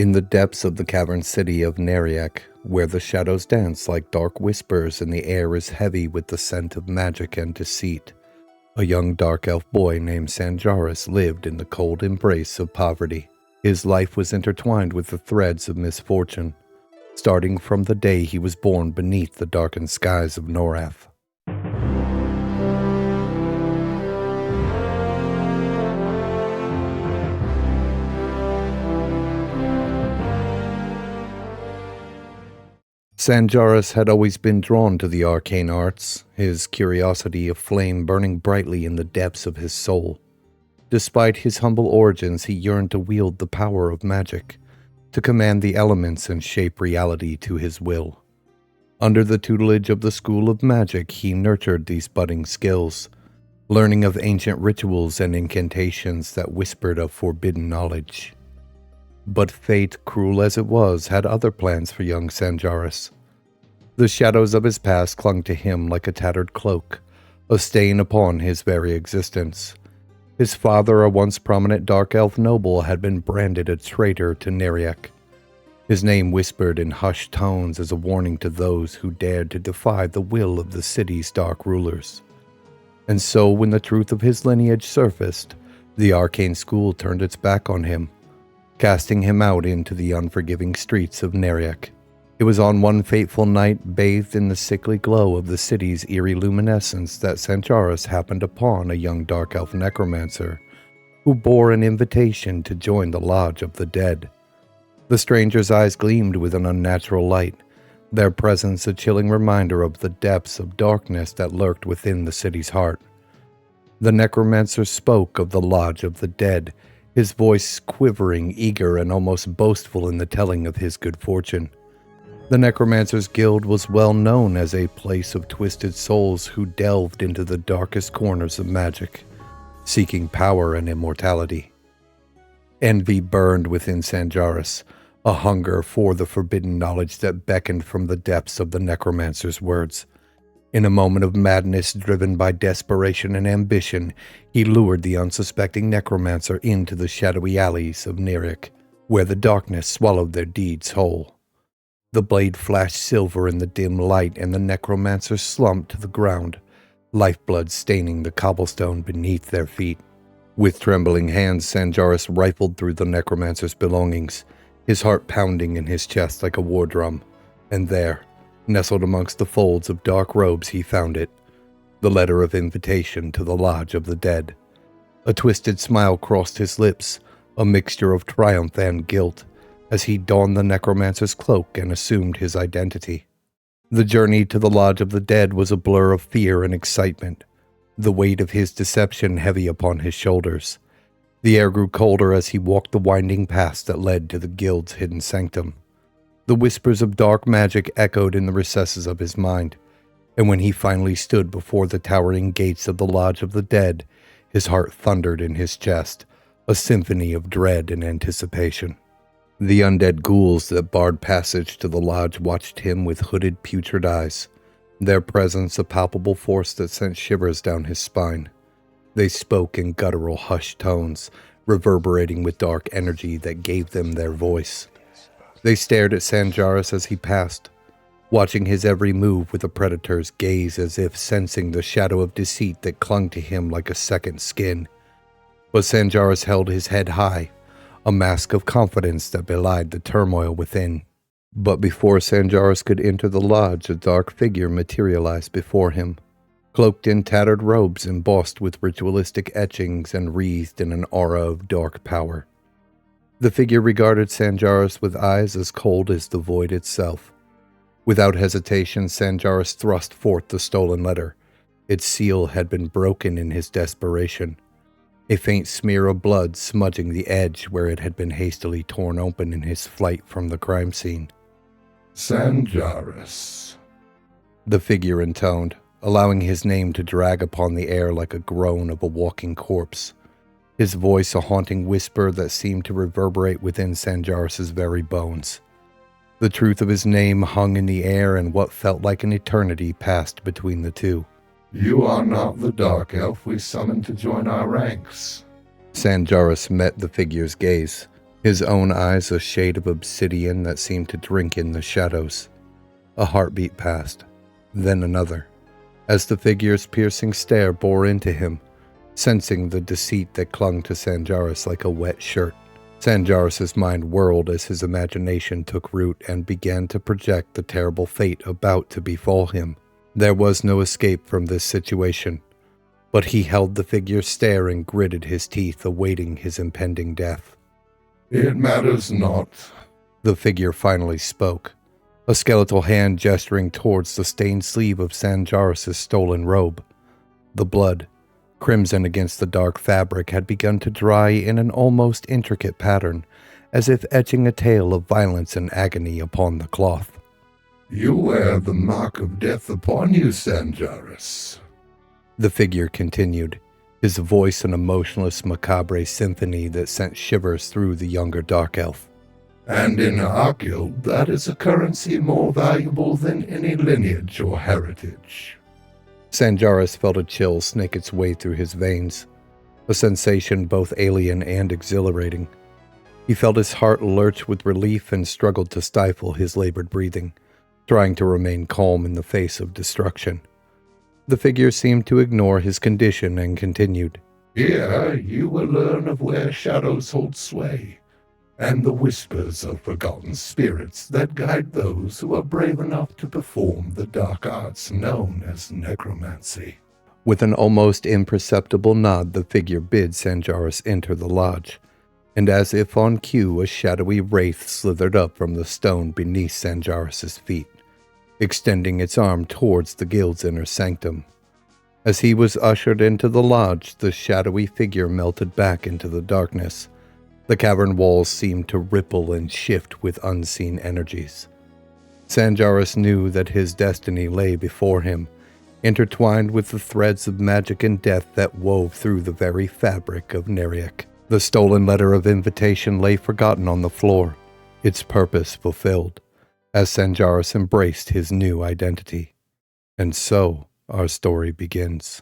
In the depths of the cavern city of Neriak, where the shadows dance like dark whispers and the air is heavy with the scent of magic and deceit, a young dark elf boy named Sanarus lived in the cold embrace of poverty. His life was intertwined with the threads of misfortune, starting from the day he was born beneath the darkened skies of Norath. Sanarus had always been drawn to the arcane arts, his curiosity a flame burning brightly in the depths of his soul. Despite his humble origins, he yearned to wield the power of magic, to command the elements and shape reality to his will. Under the tutelage of the School of Magic, he nurtured these budding skills, learning of ancient rituals and incantations that whispered of forbidden knowledge. But fate, cruel as it was, had other plans for young Sanarus. The shadows of his past clung to him like a tattered cloak, a stain upon his very existence. His father, a once prominent dark elf noble, had been branded a traitor to Neriak, his name whispered in hushed tones as a warning to those who dared to defy the will of the city's dark rulers. And so, when the truth of his lineage surfaced, the arcane school turned its back on him, casting him out into the unforgiving streets of Neriak. It was on one fateful night, bathed in the sickly glow of the city's eerie luminescence, that Sanarus happened upon a young dark elf necromancer who bore an invitation to join the Lodge of the Dead. The stranger's eyes gleamed with an unnatural light, their presence a chilling reminder of the depths of darkness that lurked within the city's heart. The necromancer spoke of the Lodge of the Dead, his voice quivering, eager, and almost boastful in the telling of his good fortune. The Necromancer's Guild was well known as a place of twisted souls who delved into the darkest corners of magic, seeking power and immortality. Envy burned within Sanarus, a hunger for the forbidden knowledge that beckoned from the depths of the Necromancer's words. In a moment of madness driven by desperation and ambition, he lured the unsuspecting Necromancer into the shadowy alleys of Neriak, where the darkness swallowed their deeds whole. The blade flashed silver in the dim light, and the Necromancer slumped to the ground, lifeblood staining the cobblestone beneath their feet. With trembling hands, Sanarus rifled through the Necromancer's belongings, his heart pounding in his chest like a war drum. And there, nestled amongst the folds of dark robes, he found it, the letter of invitation to the Lodge of the Dead. A twisted smile crossed his lips, a mixture of triumph and guilt, as he donned the Necromancer's cloak and assumed his identity. The journey to the Lodge of the Dead was a blur of fear and excitement, the weight of his deception heavy upon his shoulders. The air grew colder as he walked the winding paths that led to the Guild's hidden sanctum. The whispers of dark magic echoed in the recesses of his mind, and when he finally stood before the towering gates of the Lodge of the Dead, his heart thundered in his chest, a symphony of dread and anticipation. The undead ghouls that barred passage to the lodge watched him with hooded, putrid eyes, their presence a palpable force that sent shivers down his spine. They spoke in guttural, hushed tones, reverberating with dark energy that gave them their voice. They stared at Sanarus as he passed, watching his every move with a predator's gaze, as if sensing the shadow of deceit that clung to him like a second skin. But Sanarus held his head high, a mask of confidence that belied the turmoil within. But before Sanarus could enter the lodge, a dark figure materialized before him, cloaked in tattered robes embossed with ritualistic etchings and wreathed in an aura of dark power. The figure regarded Sanarus with eyes as cold as the void itself. Without hesitation, Sanarus thrust forth the stolen letter. Its seal had been broken in his desperation, a faint smear of blood smudging the edge where it had been hastily torn open in his flight from the crime scene. Sanarus, the figure intoned, allowing his name to drag upon the air like a groan of a walking corpse, his voice a haunting whisper that seemed to reverberate within Sanarus's very bones. The truth of his name hung in the air, and what felt like an eternity passed between the two. You are not the dark elf we summoned to join our ranks. Sanarus met the figure's gaze, his own eyes a shade of obsidian that seemed to drink in the shadows. A heartbeat passed, then another, as the figure's piercing stare bore into him, sensing the deceit that clung to Sanarus like a wet shirt. Sanarus' mind whirled as his imagination took root and began to project the terrible fate about to befall him. There was no escape from this situation, but he held the figure's stare and gritted his teeth, awaiting his impending death. It matters not, the figure finally spoke, a skeletal hand gesturing towards the stained sleeve of Sanarus' stolen robe. The blood, crimson against the dark fabric, had begun to dry in an almost intricate pattern, as if etching a tale of violence and agony upon the cloth. You wear the mark of death upon you, Sanarus, the figure continued, his voice an emotionless macabre symphony that sent shivers through the younger dark elf. And in our guild, that is a currency more valuable than any lineage or heritage. Sanarus felt a chill snake its way through his veins, a sensation both alien and exhilarating. He felt his heart lurch with relief and struggled to stifle his labored breathing, trying to remain calm in the face of destruction. The figure seemed to ignore his condition and continued. Here you will learn of where shadows hold sway, and the whispers of forgotten spirits that guide those who are brave enough to perform the dark arts known as necromancy. With an almost imperceptible nod, the figure bid Sanarus enter the lodge, and as if on cue, a shadowy wraith slithered up from the stone beneath Sanarus' feet, extending its arm towards the guild's inner sanctum. As he was ushered into the lodge, the shadowy figure melted back into the darkness. The cavern walls seemed to ripple and shift with unseen energies. Sanarus knew that his destiny lay before him, intertwined with the threads of magic and death that wove through the very fabric of Neriak. The stolen letter of invitation lay forgotten on the floor, its purpose fulfilled, as Sanarus embraced his new identity. And so our story begins.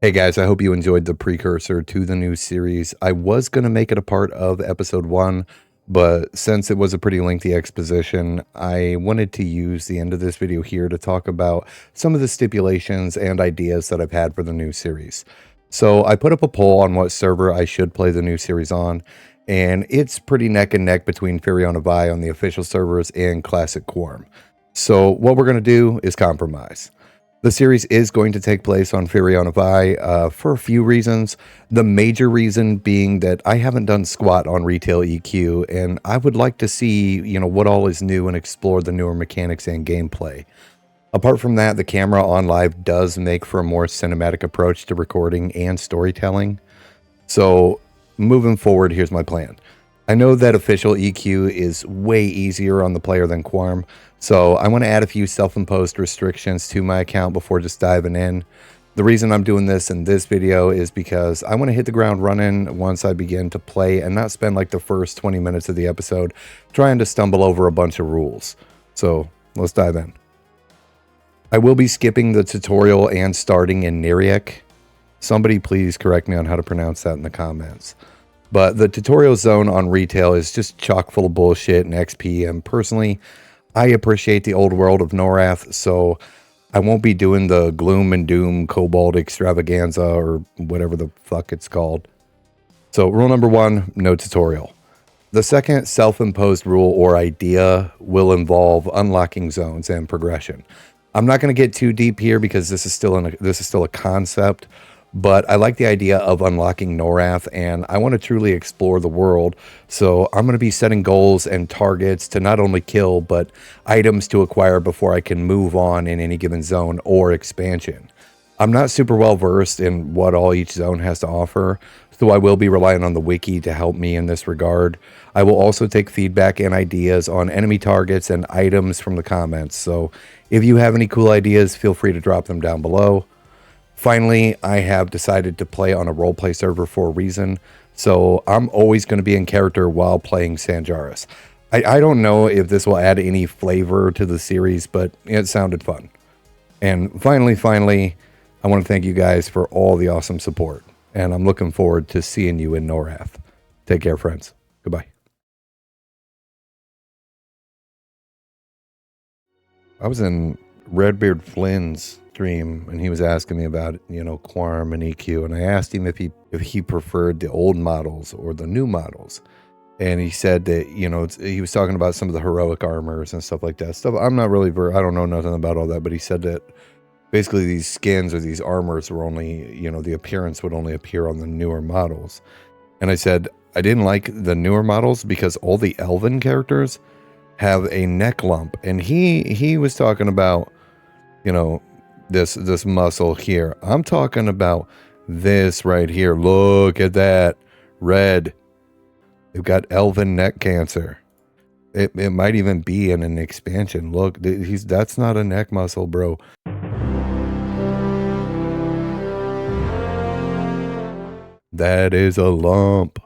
Hey guys, I hope you enjoyed the precursor to the new series. I was going to make it a part of episode 1, but since it was a pretty lengthy exposition, I wanted to use the end of this video here to talk about some of the stipulations and ideas that I've had for the new series. So I put up a poll on what server I should play the new series on, and it's pretty neck and neck between Firion Vi on the official servers and Classic Quorum. So what we're going to do is compromise. The series is going to take place on Firion Vi for a few reasons. The major reason being that I haven't done squat on retail EQ, and I would like to see, what all is new and explore the newer mechanics and gameplay. Apart from that, the camera on live does make for a more cinematic approach to recording and storytelling. So moving forward, here's my plan. I know that official EQ is way easier on the player than Quorum, so I want to add a few self-imposed restrictions to my account before just diving in. The reason I'm doing this in this video is because I want to hit the ground running once I begin to play and not spend like the first 20 minutes of the episode trying to stumble over a bunch of rules. So let's dive in. I will be skipping the tutorial and starting in Neriak. Somebody please correct me on how to pronounce that in the comments. But the tutorial zone on retail is just chock full of bullshit and XP, and personally, I appreciate the old world of Norath, so I won't be doing the gloom and doom kobold extravaganza or whatever the fuck it's called. So rule number 1, no tutorial. The second self-imposed rule or idea will involve unlocking zones and progression. I'm not going to get too deep here because this is still a concept, but I like the idea of unlocking Norath, and I want to truly explore the world. So I'm going to be setting goals and targets to not only kill, but items to acquire before I can move on in any given zone or expansion. I'm not super well versed in what all each zone has to offer, so I will be relying on the wiki to help me in this regard. I will also take feedback and ideas on enemy targets and items from the comments, so if you have any cool ideas, feel free to drop them down below. Finally, I have decided to play on a roleplay server for a reason, so I'm always going to be in character while playing Sanarus. I don't know if this will add any flavor to the series, but it sounded fun. And finally, I want to thank you guys for all the awesome support. And I'm looking forward to seeing you in Norath. Take care, friends. Goodbye. I was in Redbeard Flynn's stream, and he was asking me about, Quarm and EQ, and I asked him if he preferred the old models or the new models. And he said that, he was talking about some of the heroic armors and stuff like that. I'm not really, I don't know nothing about all that, but he said that basically these skins or these armors were only, the appearance would only appear on the newer models. And I said, I didn't like the newer models because all the elven characters have a neck lump. And he was talking about, this muscle here. I'm talking about this right here. Look at that. Red. They've got elven neck cancer. It might even be in an expansion. Look, that's not a neck muscle, bro. That is a lump.